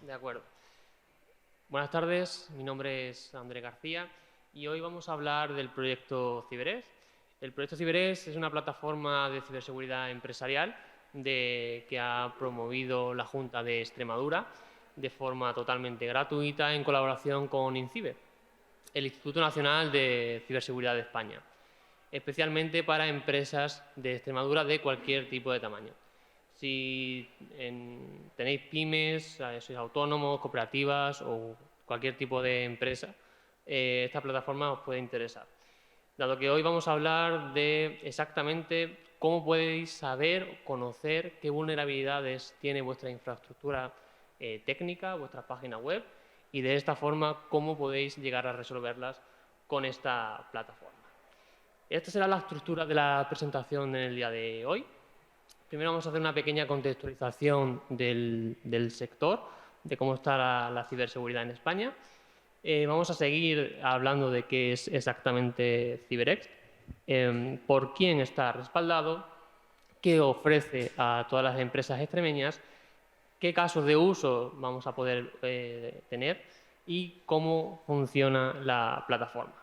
De acuerdo. Buenas tardes, mi nombre es Andrés García y hoy vamos a hablar del proyecto CiberEx. El proyecto CiberEx es una plataforma de ciberseguridad empresarial que ha promovido la Junta de Extremadura de forma totalmente gratuita en colaboración con INCIBE, el Instituto Nacional de Ciberseguridad de España, especialmente para empresas de Extremadura de cualquier tipo de tamaño. Si tenéis pymes, sois autónomos, cooperativas o cualquier tipo de empresa, esta plataforma os puede interesar. Dado que hoy vamos a hablar de exactamente cómo podéis saber, conocer qué vulnerabilidades tiene vuestra infraestructura técnica, vuestra página web, y de esta forma cómo podéis llegar a resolverlas con esta plataforma. Esta será la estructura de la presentación en el día de hoy. Primero vamos a hacer una pequeña contextualización del sector, de cómo está la ciberseguridad en España. Vamos a seguir hablando de qué es exactamente CiberEx, por quién está respaldado, qué ofrece a todas las empresas extremeñas, qué casos de uso vamos a poder tener y cómo funciona la plataforma.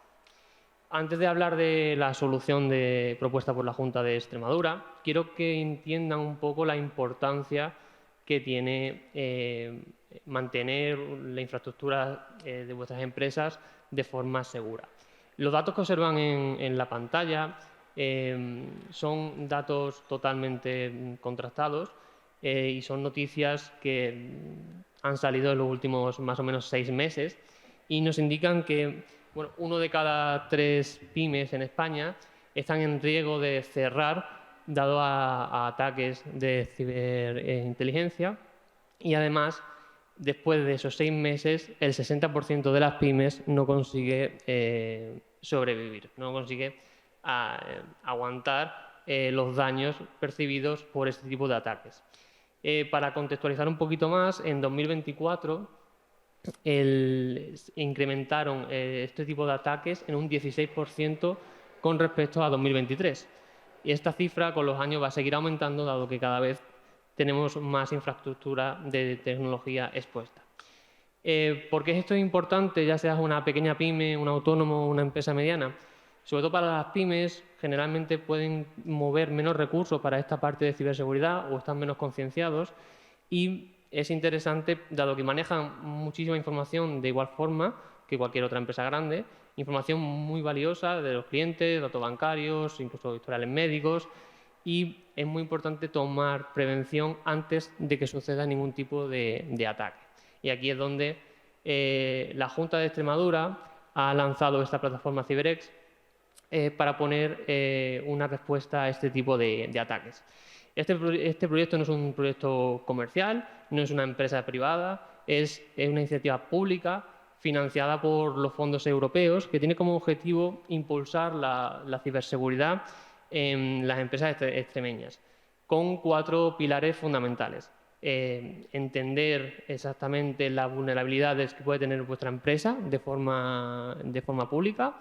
Antes de hablar de la solución propuesta por la Junta de Extremadura, quiero que entiendan un poco la importancia que tiene mantener la infraestructura de vuestras empresas de forma segura. Los datos que observan en la pantalla son datos totalmente contrastados y son noticias que han salido en los últimos más o menos 6 meses y nos indican que uno de cada 3 pymes en España están en riesgo de cerrar dado a ataques de ciberinteligencia y además, después de esos 6 meses, el 60% de las pymes no consigue sobrevivir, no consigue aguantar los daños percibidos por este tipo de ataques. Para contextualizar un poquito más, en 2024 incrementaron este tipo de ataques en un 16% con respecto a 2023. Y esta cifra con los años va a seguir aumentando, dado que cada vez tenemos más infraestructura de tecnología expuesta. ¿Por qué esto es importante, ya seas una pequeña pyme, un autónomo o una empresa mediana? Sobre todo para las pymes, generalmente pueden mover menos recursos para esta parte de ciberseguridad o están menos concienciados y es interesante, dado que manejan muchísima información de igual forma que cualquier otra empresa grande, información muy valiosa de los clientes, datos bancarios, incluso historiales médicos, y es muy importante tomar prevención antes de que suceda ningún tipo de ataque. Y aquí es donde la Junta de Extremadura ha lanzado esta plataforma CiberEx para poner una respuesta a este tipo de ataques. Este proyecto no es un proyecto comercial, no es una empresa privada, es una iniciativa pública financiada por los fondos europeos que tiene como objetivo impulsar la ciberseguridad en las empresas extremeñas, con 4 pilares fundamentales. Entender exactamente las vulnerabilidades que puede tener vuestra empresa de forma pública,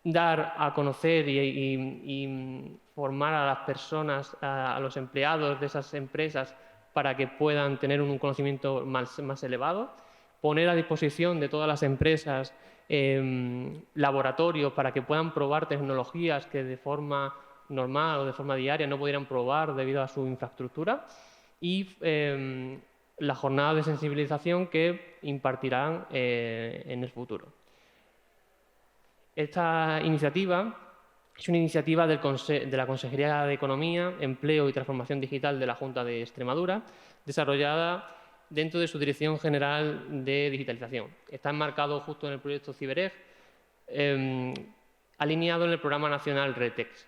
dar a conocer y formar a las personas, a los empleados de esas empresas para que puedan tener un conocimiento más elevado, poner a disposición de todas las empresas laboratorios para que puedan probar tecnologías que de forma normal o de forma diaria no pudieran probar debido a su infraestructura y la jornada de sensibilización que impartirán en el futuro. Esta iniciativa es una iniciativa de la Consejería de Economía, Empleo y Transformación Digital de la Junta de Extremadura, desarrollada dentro de su Dirección General de Digitalización. Está enmarcado justo en el proyecto CiberEx, alineado en el Programa Nacional RETEX.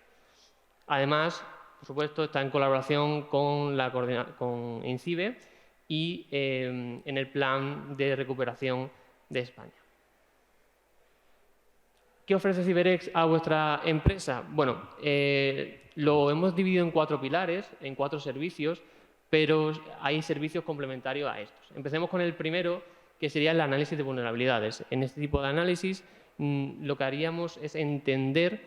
Además, por supuesto, está en colaboración con INCIBE y en el Plan de Recuperación de España. ¿Qué ofrece CiberEx a vuestra empresa? Bueno, lo hemos dividido en 4 pilares, en 4 servicios, pero hay servicios complementarios a estos. Empecemos con el primero, que sería el análisis de vulnerabilidades. En este tipo de análisis lo que haríamos es entender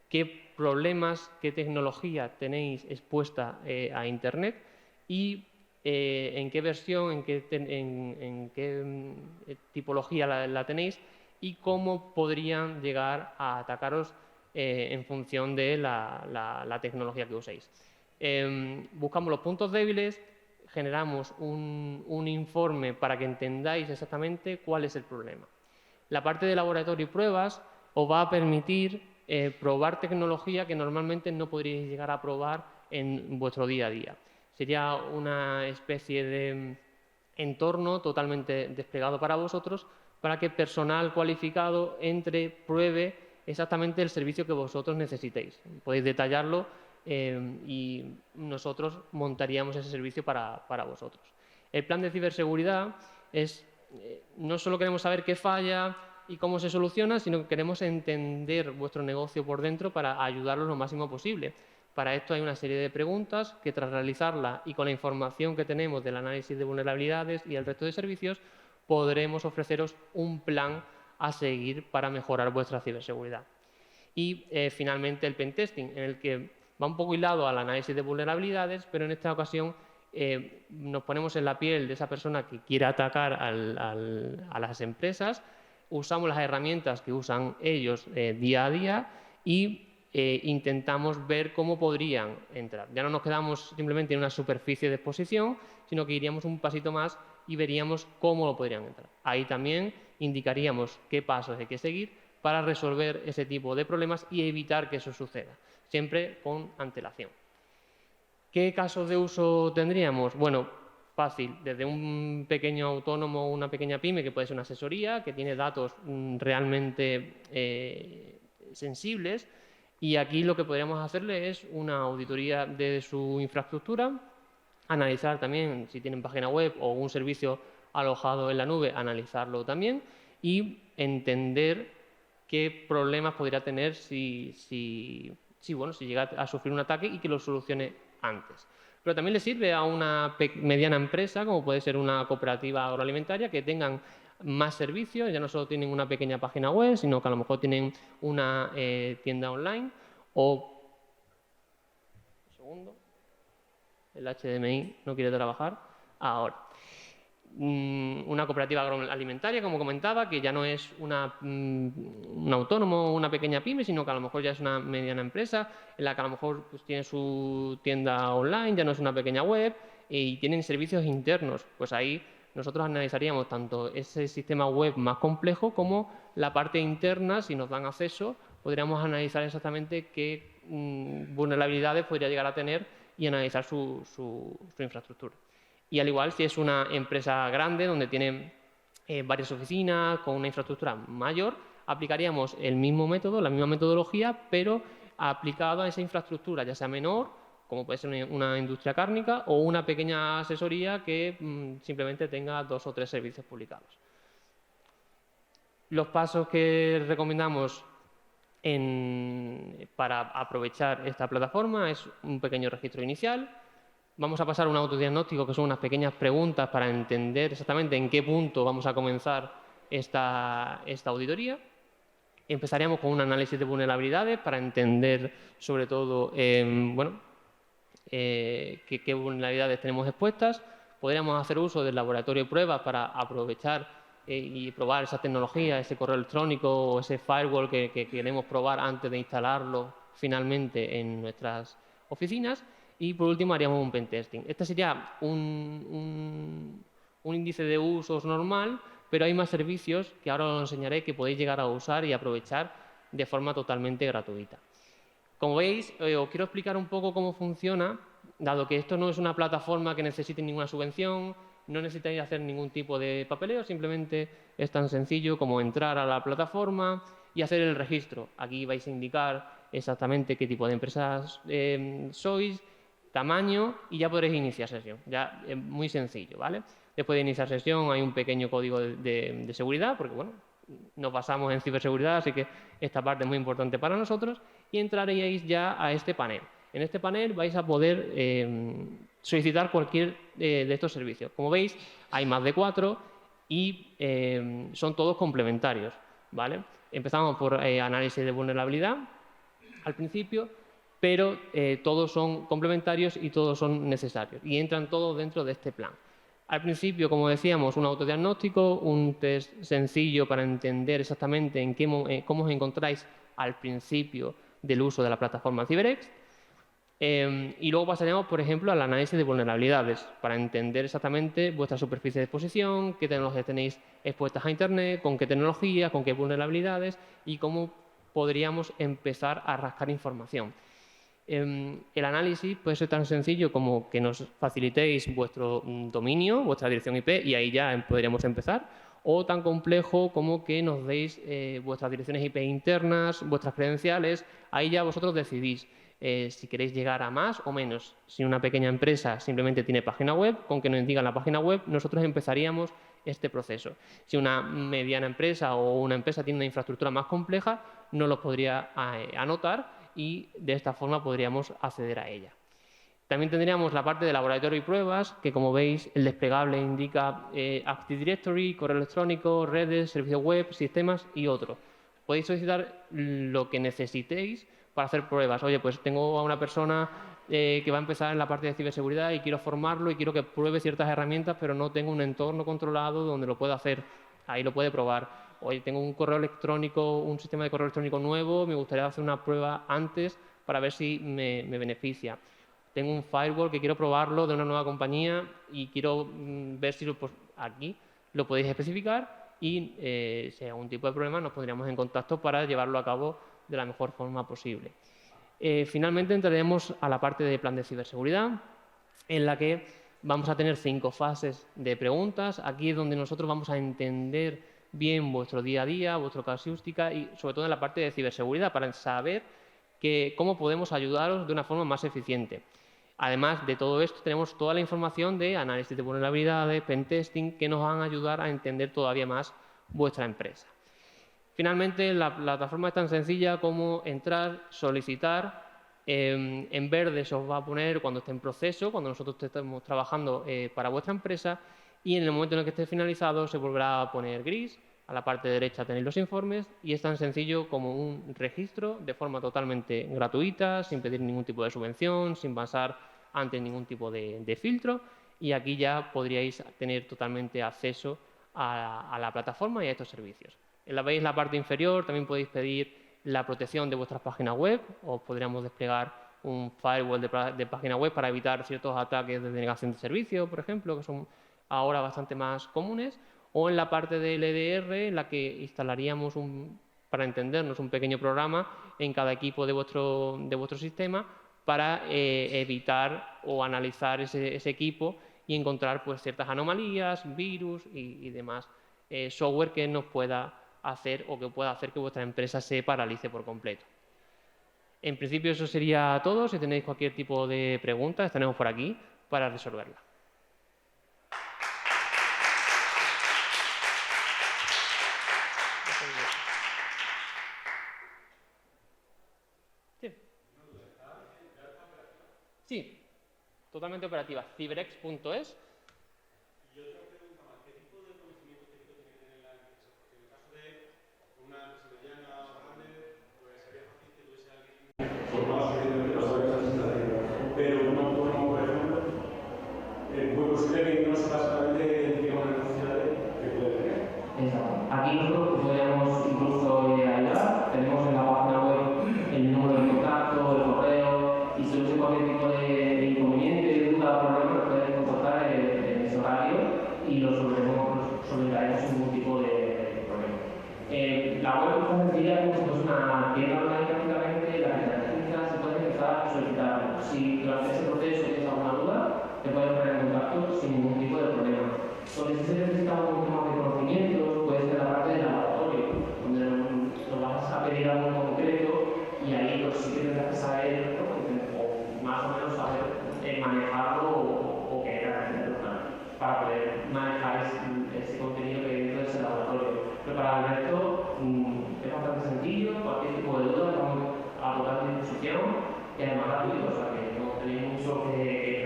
qué problemas, qué tecnología tenéis expuesta a Internet y en qué versión, en qué tipología la tenéis y cómo podrían llegar a atacaros en función de la tecnología que uséis. Buscamos los puntos débiles, generamos un informe para que entendáis exactamente cuál es el problema. La parte de laboratorio y pruebas os va a permitir probar tecnología que normalmente no podríais llegar a probar en vuestro día a día. Sería una especie de entorno totalmente desplegado para vosotros para que personal cualificado entre, pruebe exactamente el servicio que vosotros necesitéis. Podéis detallarlo y nosotros montaríamos ese servicio para vosotros. El plan de ciberseguridad es, no solo queremos saber qué falla y cómo se soluciona, sino que queremos entender vuestro negocio por dentro para ayudaros lo máximo posible. Para esto hay una serie de preguntas que tras realizarla y con la información que tenemos del análisis de vulnerabilidades y el resto de servicios, podremos ofreceros un plan a seguir para mejorar vuestra ciberseguridad. Y finalmente el pentesting, en el que va un poco hilado al análisis de vulnerabilidades, pero en esta ocasión nos ponemos en la piel de esa persona que quiere atacar a las empresas, usamos las herramientas que usan ellos día a día y intentamos ver cómo podrían entrar. Ya no nos quedamos simplemente en una superficie de exposición, sino que iríamos un pasito más y veríamos cómo lo podrían entrar. Ahí también indicaríamos qué pasos hay que seguir para resolver ese tipo de problemas y evitar que eso suceda, siempre con antelación. ¿Qué casos de uso tendríamos? Bueno, fácil, desde un pequeño autónomo o una pequeña pyme, que puede ser una asesoría, que tiene datos realmente sensibles, y aquí lo que podríamos hacerle es una auditoría de su infraestructura, analizar también si tienen página web o un servicio alojado en la nube, analizarlo también y entender qué problemas podría tener si llega a sufrir un ataque y que lo solucione antes. Pero también le sirve a una mediana empresa, como puede ser una cooperativa agroalimentaria, que tengan más servicios, ya no solo tienen una pequeña página web, sino que a lo mejor tienen una tienda online o... Un segundo. El HDMI no quiere trabajar. Ahora. Una cooperativa agroalimentaria, como comentaba, que ya no es un autónomo o una pequeña pyme, sino que a lo mejor ya es una mediana empresa, en la que a lo mejor pues, tiene su tienda online, ya no es una pequeña web, y tienen servicios internos. Pues ahí nosotros analizaríamos tanto ese sistema web más complejo como la parte interna, si nos dan acceso, podríamos analizar exactamente qué vulnerabilidades podría llegar a tener y analizar su infraestructura. Y al igual, si es una empresa grande donde tiene varias oficinas con una infraestructura mayor, aplicaríamos el mismo método, la misma metodología, pero aplicado a esa infraestructura, ya sea menor, como puede ser una industria cárnica, o una pequeña asesoría que simplemente tenga 2 o 3 servicios publicados. Los pasos que recomendamos para aprovechar esta plataforma es un pequeño registro inicial. Vamos a pasar a un autodiagnóstico, que son unas pequeñas preguntas para entender exactamente en qué punto vamos a comenzar esta auditoría. Empezaríamos con un análisis de vulnerabilidades para entender, sobre todo, qué vulnerabilidades tenemos expuestas. Podríamos hacer uso del laboratorio de pruebas para aprovechar y probar esa tecnología, ese correo electrónico o ese firewall que queremos probar antes de instalarlo finalmente en nuestras oficinas. Y por último haríamos un pentesting. Este sería un índice de usos normal, pero hay más servicios que ahora os enseñaré que podéis llegar a usar y aprovechar de forma totalmente gratuita. Como veis, os quiero explicar un poco cómo funciona, dado que esto no es una plataforma que necesite ninguna subvención, no necesitáis hacer ningún tipo de papeleo, simplemente es tan sencillo como entrar a la plataforma y hacer el registro. Aquí vais a indicar exactamente qué tipo de empresas sois, tamaño y ya podréis iniciar sesión. Ya es muy sencillo, ¿vale? Después de iniciar sesión hay un pequeño código de seguridad, porque bueno, nos basamos en ciberseguridad, así que esta parte es muy importante para nosotros, y entraréis ya a este panel. En este panel vais a poder solicitar cualquier de estos servicios. Como veis, hay más de 4 y son todos complementarios, ¿vale? Empezamos por análisis de vulnerabilidad al principio, pero todos son complementarios y todos son necesarios y entran todos dentro de este plan. Al principio, como decíamos, un autodiagnóstico, un test sencillo para entender exactamente cómo os encontráis al principio del uso de la plataforma CyberX. Y luego pasaremos, por ejemplo, al análisis de vulnerabilidades para entender exactamente vuestra superficie de exposición, qué tecnologías tenéis expuestas a Internet, con qué tecnologías, con qué vulnerabilidades y cómo podríamos empezar a rascar información. El análisis puede ser tan sencillo como que nos facilitéis vuestro dominio, vuestra dirección IP, y ahí ya podríamos empezar, o tan complejo como que nos deis vuestras direcciones IP internas, vuestras credenciales. Ahí ya vosotros decidís si queréis llegar a más o menos. Si una pequeña empresa simplemente tiene página web, con que nos digan la página web, nosotros empezaríamos este proceso. Si una mediana empresa o una empresa tiene una infraestructura más compleja, no lo podría anotar y de esta forma podríamos acceder a ella. También tendríamos la parte de laboratorio y pruebas, que como veis el desplegable indica Active Directory, correo electrónico, redes, servicios web, sistemas y otros. Podéis solicitar lo que necesitéis para hacer pruebas. Oye, pues tengo a una persona que va a empezar en la parte de ciberseguridad y quiero formarlo y quiero que pruebe ciertas herramientas, pero no tengo un entorno controlado donde lo pueda hacer. Ahí lo puede probar. Oye, tengo un correo electrónico, un sistema de correo electrónico nuevo, me gustaría hacer una prueba antes para ver si me beneficia. Tengo un firewall que quiero probarlo de una nueva compañía y quiero ver si pues, aquí lo podéis especificar y si hay algún tipo de problema nos pondríamos en contacto para llevarlo a cabo de la mejor forma posible. Finalmente entraremos a la parte de plan de ciberseguridad, en la que vamos a tener 5 fases de preguntas. Aquí es donde nosotros vamos a entender bien vuestro día a día, vuestra casuística y sobre todo en la parte de ciberseguridad para saber cómo podemos ayudaros de una forma más eficiente. Además de todo esto, tenemos toda la información de análisis de vulnerabilidades, pentesting, que nos van a ayudar a entender todavía más vuestra empresa. Finalmente, la plataforma es tan sencilla como entrar, solicitar. En verde se os va a poner cuando esté en proceso, cuando nosotros estemos trabajando para vuestra empresa, y en el momento en el que esté finalizado se volverá a poner gris. A la parte derecha tenéis los informes y es tan sencillo como un registro de forma totalmente gratuita, sin pedir ningún tipo de subvención, sin pasar ante ningún tipo de filtro, y aquí ya podríais tener totalmente acceso a la plataforma y a estos servicios. Veis la parte inferior, también podéis pedir la protección de vuestras páginas web, o podríamos desplegar un firewall de página web para evitar ciertos ataques de denegación de servicio, por ejemplo, que son ahora bastante más comunes, o en la parte del EDR, en la que instalaríamos, para entendernos, un pequeño programa en cada equipo de vuestro sistema para evitar o analizar ese equipo y encontrar pues, ciertas anomalías, virus y demás software que nos pueda hacer o que pueda hacer que vuestra empresa se paralice por completo. En principio eso sería todo. Si tenéis cualquier tipo de pregunta, estaremos por aquí para resolverla. Sí, totalmente operativa. Cyberx.es. Y otra pregunta más, ¿qué tipo de conocimiento técnico tiene que tener la empresa? Porque en el caso de una empresa mediana o grande, pues sería fácil que tuviese alguien formado en las organizaciones, pero un autónomo, por ejemplo, muy posible que no sepa exactamente el tipo de necesidades que puede tener. Exacto. Aquí nosotros podríamos incluso ayudar. Tenemos en la página web el número de contacto, el correo, y si hubiese cualquier tipo de inconveniente, duda, problema, nos pueden contactar en ese horario y lo solventaremos sin ningún tipo de problema. La web es tan sencilla como si fuese una tienda online prácticamente, la característica se puede empezar a solicitar. Si durante ese proceso tienes alguna duda, te puedes poner en contacto sin ningún tipo de problema. Donde sí se necesita un poco más de conocimientos puede ser la parte del laboratorio, donde nos vas a pedir algo en concreto y ahí pues, sí que tendrás que saber, ¿no? O más o menos saber manejarlo o querer aprenderlo para poder manejar ese contenido que hay dentro de ese laboratorio. Pero para el resto es bastante sencillo, cualquier tipo de duda estamos a total disposición y además gratuito, o sea que no tenéis mucho que